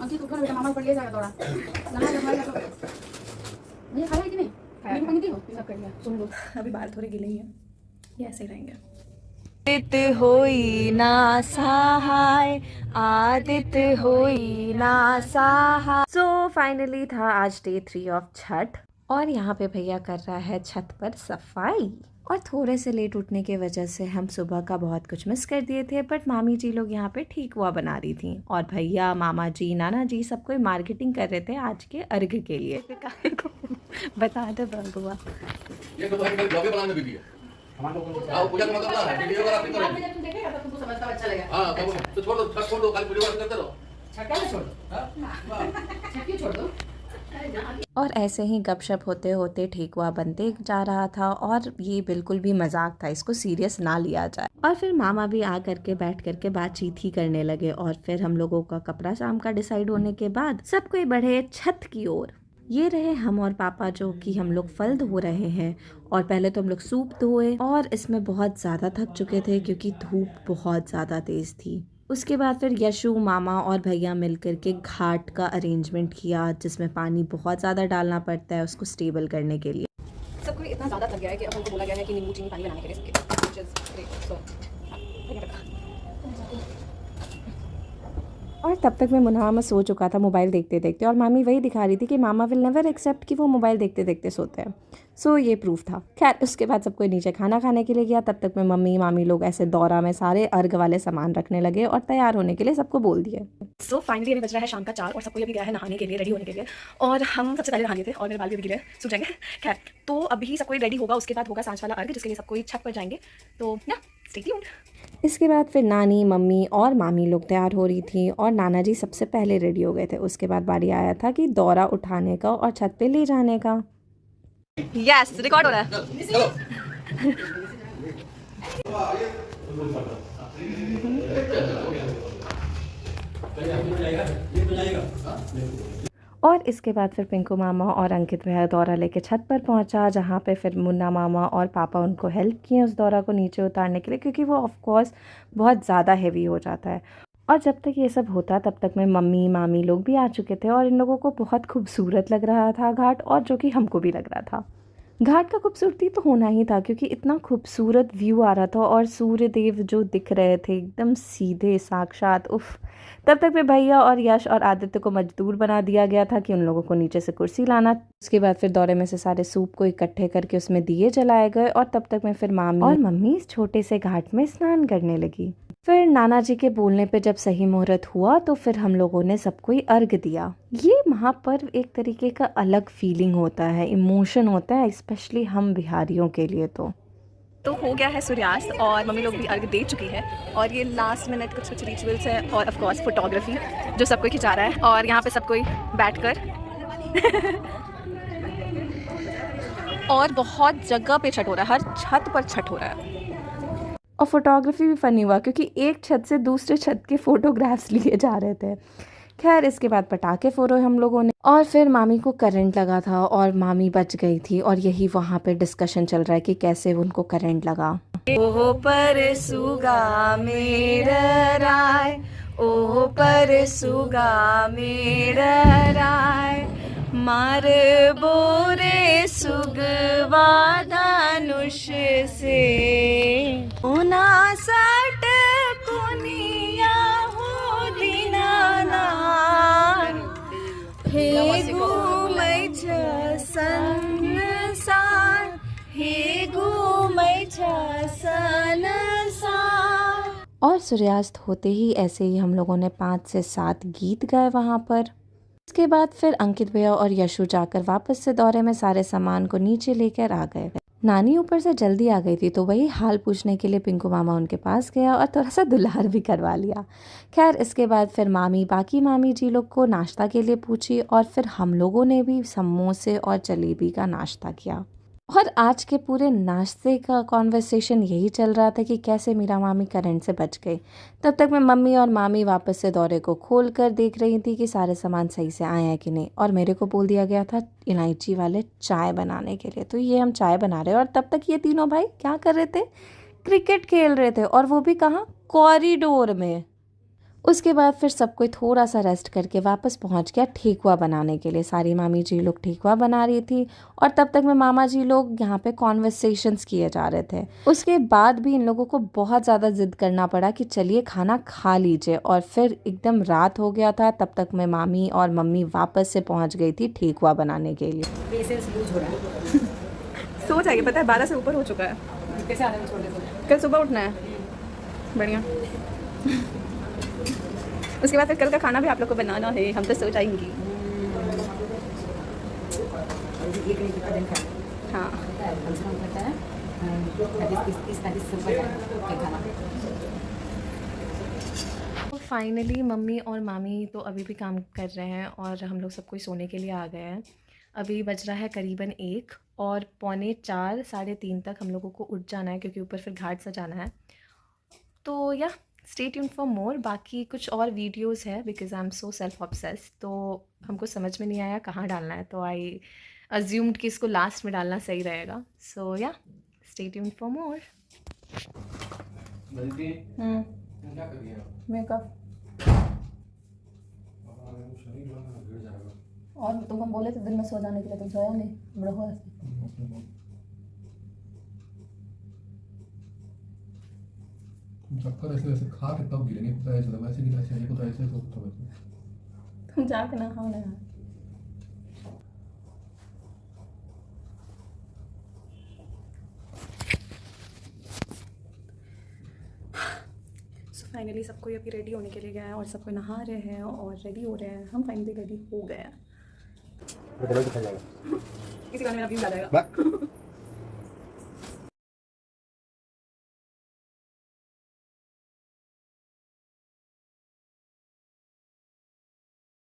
अंकित उठो ना बेटा, मामा ऊपर ले जाएगा थोड़ा। नहा ले, खाएगा तो। भैया खाया है कि नहीं? खाया। पानी दी हो? सब कर लिया। सुन लो, अभी बाल थोड़े गीले ही हैं, ये ऐसे ही रहेंगे। आदित होई ना सहाय, आदित होई ना सहाय। सो फाइनली था आज डे 3 ऑफ छठ और यहाँ पे भैया कर रहा है छत पर सफाई। और थोड़े से लेट उठने की वजह से हम सुबह का बहुत कुछ मिस कर दिए थे, बट मामी जी लोग यहाँ पे ठीक हुआ बना रही थी और भैया मामा जी नाना जी सब कोई मार्केटिंग कर रहे थे आज के अर्घ के लिए। बता दो बबुआ। ये तो ब्लॉग बनाने में भी है। आओ पूजा का मतलब ना है, वीडियो वाला पिक्चर बाद में जब तुम देखेगा तब तुमको समझता अच्छा लगेगा। हां तो छोड़ दो, छठ छोड़ दो, खाली वीडियो वाला करते रहो। छठ कैसे छोड़ दो? हां छठ क्यों छोड़ दो? और ऐसे ही गपशप होते होते ठेकुआ बनते जा रहा था और ये बिल्कुल भी मजाक था, इसको सीरियस ना लिया जाए। और फिर मामा भी आ करके बैठ करके बातचीत ही करने लगे और फिर हम लोगों का कपड़ा शाम का डिसाइड होने के बाद सब कोई बढ़े छत की ओर। ये रहे हम और पापा जो कि हम लोग फल धो रहे हैं और पहले तो हम लोग सूप धोए और इसमें बहुत ज़्यादा थक चुके थे क्योंकि धूप बहुत ज़्यादा तेज़ थी। उसके बाद फिर यशु मामा और भैया मिलकर के घाट का अरेंजमेंट किया जिसमें पानी बहुत ज़्यादा डालना पड़ता है उसको स्टेबल करने के लिए। सब कोई इतना ज़्यादा थक गया है कि अब हमको बोला गया है कि नींबू चीनी पानी बनाने के लिए सबके, which is great. So, और तब तक मैं मुन्हा में सो चुका था मोबाइल देखते देखते और मामी वही दिखा रही थी कि मामा विल नेवर एक्सेप्ट कि वो मोबाइल देखते देखते सोते हैं। सो ये प्रूफ था। खैर उसके बाद सब कोई नीचे खाना खाने के लिए गया, तब तक में मम्मी मामी लोग ऐसे दौरा में सारे अर्घ वाले सामान रखने लगे और तैयार होने के लिए सबको बोल दिए। सो फाइनली अभी बज रहा है शाम का 4 और सब कोई अभी गया है नहाने के लिए, रेडी होने के लिए। और हम सबसे पहले नहा लिए थे और मेरे बाल भी अभी गीले सूख जाएंगे। खैर तो अभी सब कोई रेडी होगा, उसके बाद होगा सांझ वाला अर्घ जिसके लिए सब कोई छत पर जाएंगे। तो या स्टे ट्यून्ड। इसके बाद फिर नानी मम्मी और मामी लोग तैयार हो रही थी और नाना जी सबसे पहले रेडी हो गए थे। उसके बाद बारी आया था कि दौरा उठाने का और छत पे ले जाने का। यस रिकॉर्ड हो रहा है। और इसके बाद फिर पिंकू मामा और अंकित भैया दौरा लेके छत पर पहुंचा जहाँ पे फिर मुन्ना मामा और पापा उनको हेल्प किए उस दौरा को नीचे उतारने के लिए क्योंकि वो ऑफ कोर्स बहुत ज़्यादा हेवी हो जाता है। और जब तक ये सब होता तब तक में मम्मी मामी लोग भी आ चुके थे और इन लोगों को बहुत खूबसूरत लग रहा था घाट, और जो कि हमको भी लग रहा था। घाट का खूबसूरती तो होना ही था क्योंकि इतना खूबसूरत व्यू आ रहा था और सूर्य देव जो दिख रहे थे एकदम सीधे साक्षात। उफ। तब तक में भैया और यश और आदित्य को मजदूर बना दिया गया था कि उन लोगों को नीचे से कुर्सी लाना। उसके बाद फिर दौरे में से सारे सूप को इकट्ठे करके उसमें दिए जलाए गए और तब तक में फिर मामी और मम्मी इस छोटे से घाट में स्नान करने लगी। फिर नाना जी के बोलने पे जब सही मुहूर्त हुआ तो फिर हम लोगों ने सबको ही अर्घ दिया। ये महापर्व एक तरीके का अलग फीलिंग होता है, इमोशन होता है, स्पेशली हम बिहारियों के लिए। तो हो गया है सूर्यास्त और मम्मी लोग भी अर्घ दे चुकी है और ये लास्ट मिनट कुछ कुछ रिचुअल्स है और ऑफ कोर्स फोटोग्राफी जो सब कोई खिंचा रहा है और यहाँ पे सब कोई बैठकर और बहुत जगह पे छठ हो रहा है, हर छत पर छठ हो रहा है। और फोटोग्राफी भी फ़नी हुआ क्योंकि एक छत से दूसरे छत के फ़ोटोग्राफ्स लिए जा रहे थे। खैर इसके बाद पटाखे फोड़े हम लोगों ने और फिर मामी को करंट लगा था और मामी बच गई थी और यही वहाँ पे डिस्कशन चल रहा है कि कैसे उनको करंट लगा। ओह पर सुगा मेरा राय, ओह पर सुगा मेरा राय, मार बोरे सुगवा धनुष से, उना सट पुनिया हो दीनानाथ, हे घूमै छ संसार, हे घूमै छ संसार। और सूर्यास्त होते ही ऐसे ही हम लोगों ने 5 से 7 गीत गाए वहाँ पर। उसके बाद फिर अंकित भैया और यशु जाकर वापस से दौरे में सारे सामान को नीचे लेकर आ गए। नानी ऊपर से जल्दी आ गई थी तो वही हाल पूछने के लिए पिंकू मामा उनके पास गया और थोड़ा सा दुलार भी करवा लिया। खैर इसके बाद फिर मामी बाकी मामी जी लोग को नाश्ता के लिए पूछी और फिर हम लोगों ने भी समोसे और जलेबी का नाश्ता किया। और आज के पूरे नाश्ते का कॉन्वर्सेशन यही चल रहा था कि कैसे मीरा मामी करंट से बच गई। तब तक मैं मम्मी और मामी वापस से दौरे को खोल कर देख रही थी कि सारे सामान सही से आए हैं कि नहीं, और मेरे को बोल दिया गया था इलायची वाले चाय बनाने के लिए। तो ये हम चाय बना रहे हैं और तब तक ये तीनों भाई क्या कर रहे थे, क्रिकेट खेल रहे थे, और वो भी कहाँ, कॉरिडोर में। उसके बाद फिर सब कोई थोड़ा सा रेस्ट करके वापस पहुंच गया ठेकुआ बनाने के लिए। सारी मामी जी लोग ठेकुआ बना रही थी और तब तक में मामा जी लोग यहाँ पे कॉन्वर्सेशंस किए जा रहे थे। उसके बाद भी इन लोगों को बहुत ज़्यादा ज़िद करना पड़ा कि चलिए खाना खा लीजिए, और फिर एकदम रात हो गया था। तब तक में मामी और मम्मी वापस से पहुँच गई थी ठेकुआ बनाने के लिए। पेशेंस लूज हो रहा है। सो जाइए, पता है 12 से ऊपर हो चुका है। कैसे आने में छोड़ देते कल सुबह उठना है, बढ़िया। उसके बाद फिर कल का खाना भी आप लोग को बनाना है, हम तो सो जाएंगी। एक नहीं कितना दिन खाना हाँ, कम से कम लगता है 30-35 खाना। तो फाइनली मम्मी और मामी तो अभी भी काम कर रहे हैं और हम लोग सब कोई सोने के लिए आ गए हैं। अभी बज रहा है करीबन 1 और 3:45 साढ़े 3 तक हम लोगों को उठ जाना है, क्योंकि ऊपर फिर घाट सजाना है। तो या स्टे ट्यून्ड फॉर मोर। बाकी कुछ और वीडियोस है, because I am so self obsessed, तो हमको समझ में नहीं आया कहाँ डालना है, तो आई अज्यूम्ड कि इसको लास्ट में डालना सही रहेगा। सो या स्टे ट्यून्ड फॉर मोर। क्या कर रही है आप? मेकअप और तुम हम बोले थे दिन में सो जाने के लिए, तुम सोया नहीं, बड़ा हुआ चक्कर ऐसे ऐसे खा के तब गिरेंगे, पता है चला वैसे गिरा चाहिए, पता है ऐसे तो वैसे तुम जाके ना खाओ ना। सो फाइनली सब कोई अभी रेडी होने के लिए गया है और सब कोई नहा रहे हैं और रेडी हो रहे हैं। हम फाइनली रेडी हो गए हैं। किसी गाने में अभी याद आएगा।